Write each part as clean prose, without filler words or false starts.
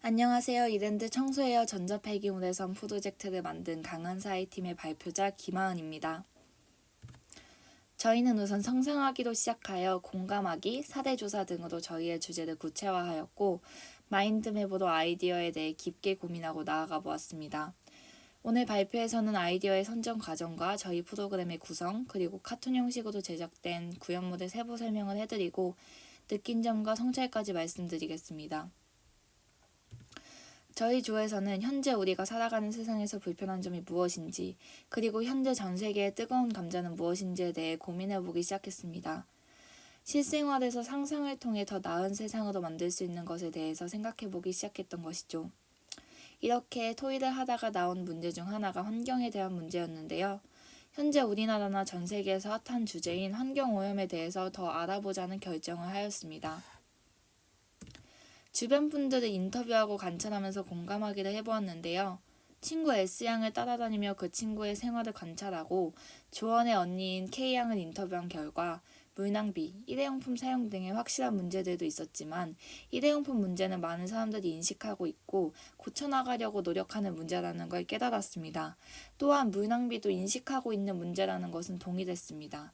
안녕하세요. 이랜드 청소에어 전자폐기물에선 프로젝트를 만든 강한사의 팀의 발표자 김하은입니다. 저희는 우선 상상하기로 시작하여 공감하기, 사대조사 등으로 저희의 주제를 구체화하였고 마인드맵으로 아이디어에 대해 깊게 고민하고 나아가 보았습니다. 오늘 발표에서는 아이디어의 선정 과정과 저희 프로그램의 구성, 그리고 카툰 형식으로 제작된 구현물의 세부 설명을 해드리고 느낀 점과 성찰까지 말씀드리겠습니다. 저희 조에서는 현재 우리가 살아가는 세상에서 불편한 점이 무엇인지, 그리고 현재 전 세계의 뜨거운 감자는 무엇인지에 대해 고민해보기 시작했습니다. 실생활에서 상상을 통해 더 나은 세상으로 만들 수 있는 것에 대해서 생각해보기 시작했던 것이죠. 이렇게 토의를 하다가 나온 문제 중 하나가 환경에 대한 문제였는데요. 현재 우리나라나 전 세계에서 핫한 주제인 환경오염에 대해서 더 알아보자는 결정을 하였습니다. 주변 분들을 인터뷰하고 관찰하면서 공감하기를 해보았는데요. 친구 S양을 따라다니며 그 친구의 생활을 관찰하고 조언의 언니인 K양을 인터뷰한 결과 물낭비, 일회용품 사용 등의 확실한 문제들도 있었지만 일회용품 문제는 많은 사람들이 인식하고 있고 고쳐나가려고 노력하는 문제라는 걸 깨달았습니다. 또한 물낭비도 인식하고 있는 문제라는 것은 동의됐습니다.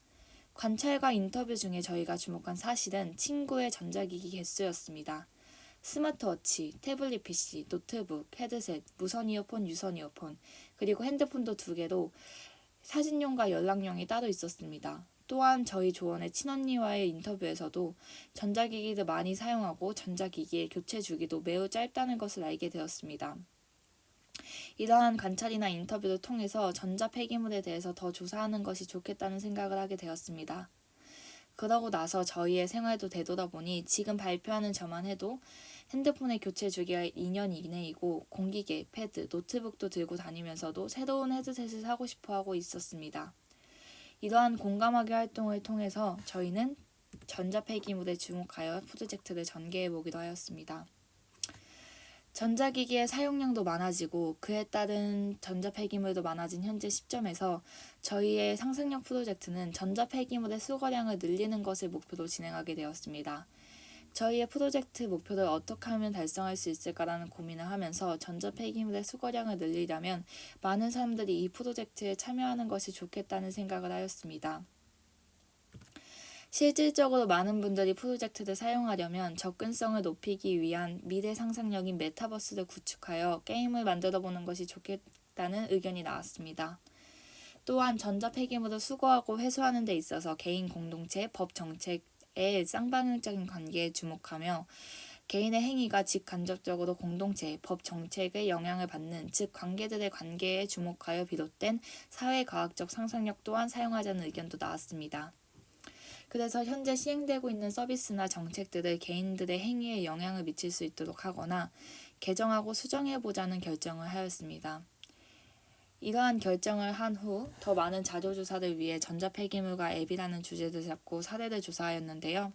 관찰과 인터뷰 중에 저희가 주목한 사실은 친구의 전자기기 개수였습니다. 스마트워치, 태블릿 PC, 노트북, 헤드셋, 무선 이어폰, 유선 이어폰, 그리고 핸드폰도 2개로 사진용과 연락용이 따로 있었습니다. 또한 저희 조원의 친언니와의 인터뷰에서도 전자기기를 많이 사용하고 전자기기의 교체 주기도 매우 짧다는 것을 알게 되었습니다. 이러한 관찰이나 인터뷰를 통해서 전자폐기물에 대해서 더 조사하는 것이 좋겠다는 생각을 하게 되었습니다. 그러고 나서 저희의 생활도 되돌아보니 지금 발표하는 저만 해도 핸드폰의 교체 주기가 2년 이내이고 공기계, 패드, 노트북도 들고 다니면서도 새로운 헤드셋을 사고 싶어 하고 있었습니다. 이러한 공감하기 활동을 통해서 저희는 전자폐기물에 주목하여 프로젝트를 전개해 보기로 하였습니다. 전자기기의 사용량도 많아지고 그에 따른 전자폐기물도 많아진 현재 시점에서 저희의 상상력 프로젝트는 전자폐기물의 수거량을 늘리는 것을 목표로 진행하게 되었습니다. 저희의 프로젝트 목표를 어떻게 하면 달성할 수 있을까라는 고민을 하면서 전자폐기물의 수거량을 늘리려면 많은 사람들이 이 프로젝트에 참여하는 것이 좋겠다는 생각을 하였습니다. 실질적으로 많은 분들이 프로젝트를 사용하려면 접근성을 높이기 위한 미래 상상력인 메타버스를 구축하여 게임을 만들어보는 것이 좋겠다는 의견이 나왔습니다. 또한 전자폐기물을 수거하고 회수하는 데 있어서 개인 공동체, 법 정책의 쌍방향적인 관계에 주목하며 개인의 행위가 직간접적으로 공동체, 법 정책의 영향을 받는 즉 관계들의 관계에 주목하여 비롯된 사회과학적 상상력 또한 사용하자는 의견도 나왔습니다. 그래서 현재 시행되고 있는 서비스나 정책들을 개인들의 행위에 영향을 미칠 수 있도록 하거나 개정하고 수정해보자는 결정을 하였습니다. 이러한 결정을 한 후 더 많은 자료조사를 위해 전자폐기물과 앱이라는 주제를 잡고 사례를 조사하였는데요.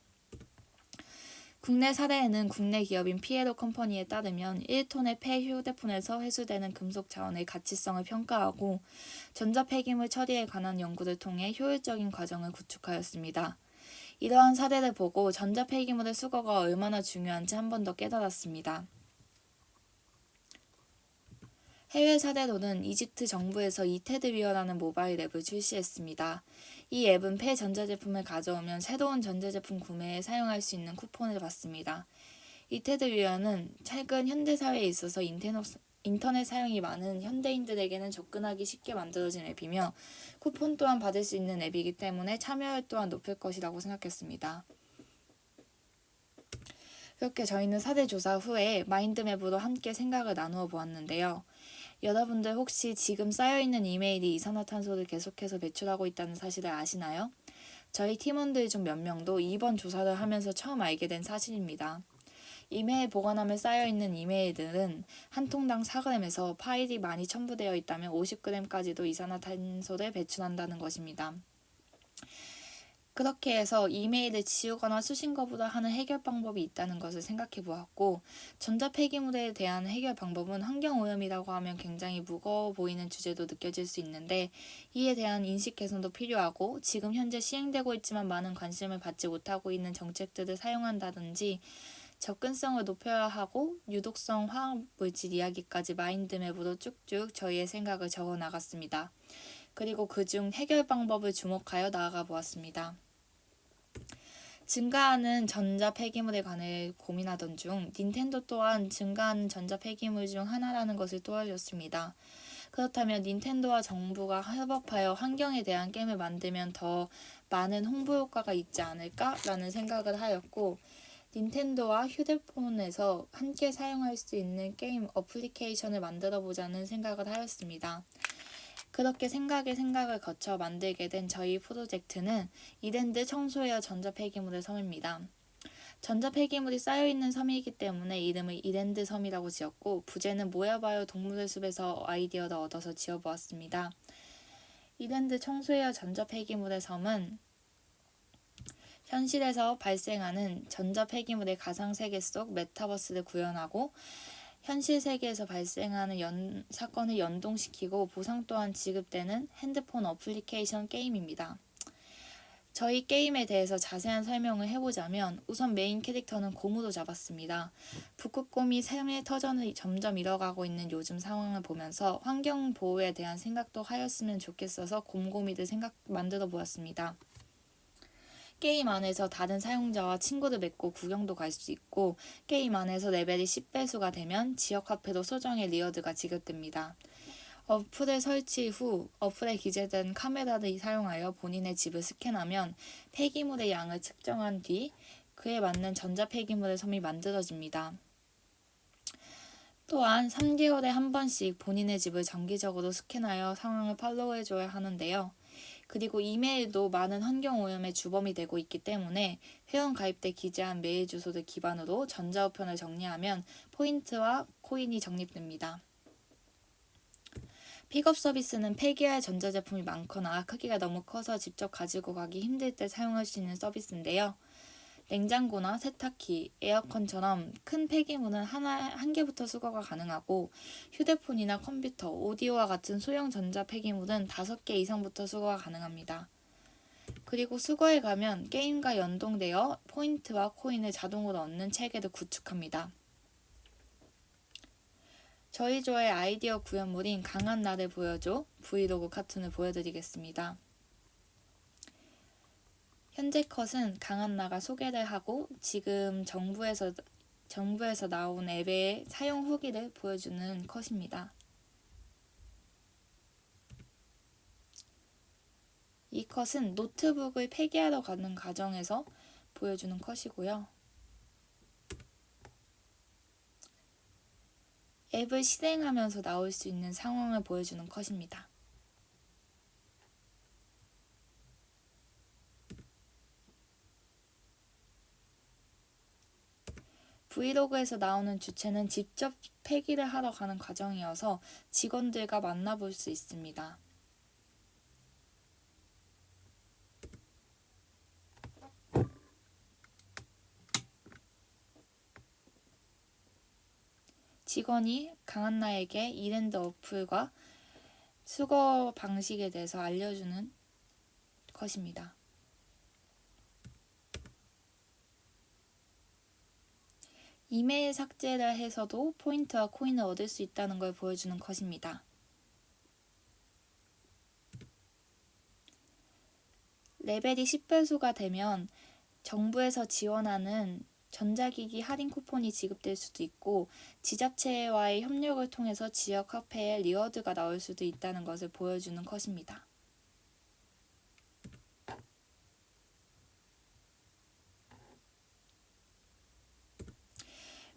국내 사례에는 국내 기업인 피에로 컴퍼니에 따르면 1톤의 폐 휴대폰에서 회수되는 금속 자원의 가치성을 평가하고 전자폐기물 처리에 관한 연구를 통해 효율적인 과정을 구축하였습니다. 이러한 사례를 보고 전자폐기물의 수거가 얼마나 중요한지 한 번 더 깨달았습니다. 해외 사례로는 이집트 정부에서 이테드위어라는 모바일 앱을 출시했습니다. 이 앱은 폐 전자제품을 가져오면 새로운 전자제품 구매에 사용할 수 있는 쿠폰을 받습니다. 이테드위어는 최근 현대사회에 있어서 인터넷 사용이 많은 현대인들에게는 접근하기 쉽게 만들어진 앱이며 쿠폰 또한 받을 수 있는 앱이기 때문에 참여율 또한 높을 것이라고 생각했습니다. 그렇게 저희는 사례 조사 후에 마인드맵으로 함께 생각을 나누어 보았는데요. 여러분들 혹시 지금 쌓여있는 이메일이 이산화탄소를 계속해서 배출하고 있다는 사실을 아시나요? 저희 팀원들 중 몇 명도 이번 조사를 하면서 처음 알게 된 사실입니다. 이메일 보관함에 쌓여있는 이메일들은 한 통당 4g에서 파일이 많이 첨부되어 있다면 50g까지도 이산화탄소를 배출한다는 것입니다. 그렇게 해서 이메일을 지우거나 수신 거부를 하는 해결 방법이 있다는 것을 생각해 보았고 전자폐기물에 대한 해결 방법은 환경오염이라고 하면 굉장히 무거워 보이는 주제도 느껴질 수 있는데 이에 대한 인식 개선도 필요하고 지금 현재 시행되고 있지만 많은 관심을 받지 못하고 있는 정책들을 사용한다든지 접근성을 높여야 하고 유독성 화학물질 이야기까지 마인드맵으로 쭉쭉 저희의 생각을 적어 나갔습니다. 그리고 그중 해결 방법을 주목하여 나아가 보았습니다. 증가하는 전자 폐기물에 관해 고민하던 중 닌텐도 또한 증가하는 전자 폐기물 중 하나라는 것을 떠올렸습니다. 그렇다면 닌텐도와 정부가 협업하여 환경에 대한 게임을 만들면 더 많은 홍보 효과가 있지 않을까라는 생각을 하였고, 닌텐도와 휴대폰에서 함께 사용할 수 있는 게임 어플리케이션을 만들어 보자는 생각을 하였습니다. 그렇게 생각을 거쳐 만들게 된 저희 프로젝트는 이랜드 청소웨어 전자폐기물의 섬입니다. 전자폐기물이 쌓여있는 섬이기 때문에 이름을 이랜드 섬이라고 지었고, 부제는 모여봐요 동물의 숲에서 아이디어를 얻어서 지어보았습니다. 이랜드 청소웨어 전자폐기물의 섬은 현실에서 발생하는 전자폐기물의 가상세계 속 메타버스를 구현하고, 현실 세계에서 발생하는 사건을 연동시키고 보상 또한 지급되는 핸드폰 어플리케이션 게임입니다. 저희 게임에 대해서 자세한 설명을 해보자면, 우선 메인 캐릭터는 곰으로 잡았습니다. 북극곰이 삶의 터전을 점점 잃어가고 있는 요즘 상황을 보면서 환경 보호에 대한 생각도 하였으면 좋겠어서 곰곰이를 만들어 보았습니다. 게임 안에서 다른 사용자와 친구를 맺고 구경도 갈 수 있고, 게임 안에서 레벨이 10배수가 되면 지역 화폐로 소정의 리워드가 지급됩니다. 어플을 설치 후 어플에 기재된 카메라를 사용하여 본인의 집을 스캔하면 폐기물의 양을 측정한 뒤 그에 맞는 전자폐기물의 섬이 만들어집니다. 또한 3개월에 한 번씩 본인의 집을 정기적으로 스캔하여 상황을 팔로우해줘야 하는데요. 그리고 이메일도 많은 환경오염의 주범이 되고 있기 때문에 회원 가입 때 기재한 메일 주소를 기반으로 전자우편을 정리하면 포인트와 코인이 적립됩니다. 픽업 서비스는 폐기할 전자제품이 많거나 크기가 너무 커서 직접 가지고 가기 힘들 때 사용할 수 있는 서비스인데요. 냉장고나 세탁기, 에어컨처럼 큰 폐기물은 한 개부터 수거가 가능하고, 휴대폰이나 컴퓨터, 오디오와 같은 소형 전자 폐기물은 5개 이상부터 수거가 가능합니다. 그리고 수거해 가면 게임과 연동되어 포인트와 코인을 자동으로 얻는 체계를 구축합니다. 저희 조의 아이디어 구현물인 강한 나를 보여줘 브이로그 카툰을 보여드리겠습니다. 현재 컷은 강한 나가 소개를 하고 지금 정부에서 나온 앱의 사용 후기를 보여주는 컷입니다. 이 컷은 노트북을 폐기하러 가는 과정에서 보여주는 컷이고요. 앱을 실행하면서 나올 수 있는 상황을 보여주는 컷입니다. 브이로그에서 나오는 주체는 직접 폐기를 하러 가는 과정이어서 직원들과 만나볼 수 있습니다. 직원이 강한나에게 이랜드 어플과 수거 방식에 대해서 알려주는 컷입니다. 이메일 삭제를 해서도 포인트와 코인을 얻을 수 있다는 걸 보여주는 컷입니다. 레벨이 10배수가 되면 정부에서 지원하는 전자기기 할인 쿠폰이 지급될 수도 있고, 지자체와의 협력을 통해서 지역 화폐에 리워드가 나올 수도 있다는 것을 보여주는 컷입니다.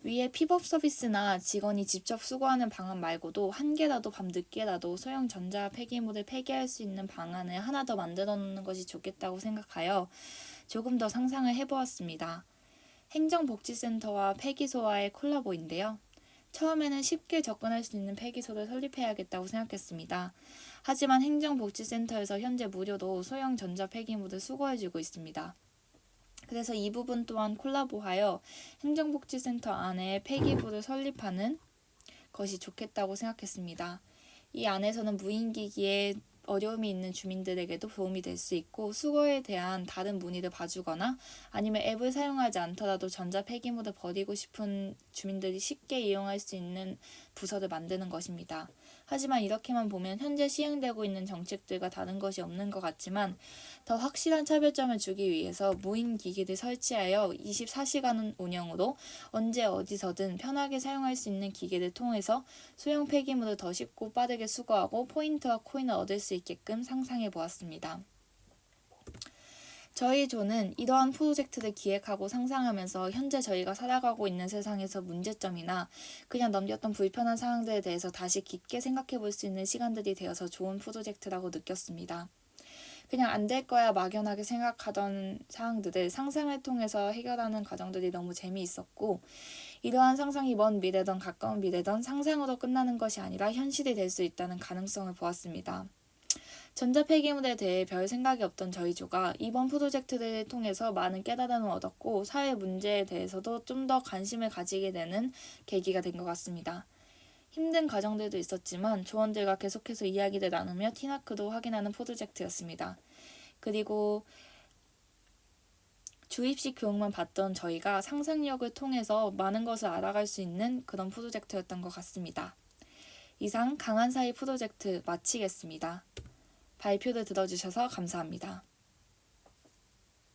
위에 픽업 서비스나 직원이 직접 수거하는 방안 말고도 한 개라도 밤 늦게라도 소형 전자 폐기물을 폐기할 수 있는 방안을 하나 더 만들어 놓는 것이 좋겠다고 생각하여 조금 더 상상을 해보았습니다. 행정복지센터와 폐기소와의 콜라보인데요. 처음에는 쉽게 접근할 수 있는 폐기소를 설립해야겠다고 생각했습니다. 하지만 행정복지센터에서 현재 무료로 소형 전자 폐기물을 수거해주고 있습니다. 그래서 이 부분 또한 콜라보하여 행정복지센터 안에 폐기부를 설립하는 것이 좋겠다고 생각했습니다. 이 안에서는 무인기기에 어려움이 있는 주민들에게도 도움이 될 수 있고 수거에 대한 다른 문의를 봐주거나 아니면 앱을 사용하지 않더라도 전자 폐기물을 버리고 싶은 주민들이 쉽게 이용할 수 있는 부서를 만드는 것입니다. 하지만 이렇게만 보면 현재 시행되고 있는 정책들과 다른 것이 없는 것 같지만 더 확실한 차별점을 주기 위해서 무인 기기를 설치하여 24시간 운영으로 언제 어디서든 편하게 사용할 수 있는 기계를 통해서 소형 폐기물을 더 쉽고 빠르게 수거하고 포인트와 코인을 얻을 수 있게끔 상상해 보았습니다. 저희 조는 이러한 프로젝트를 기획하고 상상하면서 현재 저희가 살아가고 있는 세상에서 문제점이나 그냥 넘겼던 불편한 상황들에 대해서 다시 깊게 생각해 볼 수 있는 시간들이 되어서 좋은 프로젝트라고 느꼈습니다. 그냥 안 될 거야 막연하게 생각하던 사항들을 상상을 통해서 해결하는 과정들이 너무 재미있었고 이러한 상상이 먼 미래든 가까운 미래든 상상으로 끝나는 것이 아니라 현실이 될 수 있다는 가능성을 보았습니다. 전자폐기물에 대해 별 생각이 없던 저희 조가 이번 프로젝트를 통해서 많은 깨달음을 얻었고 사회 문제에 대해서도 좀 더 관심을 가지게 되는 계기가 된 것 같습니다. 힘든 과정들도 있었지만 조원들과 계속해서 이야기를 나누며 티나크도 확인하는 프로젝트였습니다. 그리고 주입식 교육만 봤던 저희가 상상력을 통해서 많은 것을 알아갈 수 있는 그런 프로젝트였던 것 같습니다. 이상 강한 사이 프로젝트 마치겠습니다. 발표를 들어주셔서 감사합니다.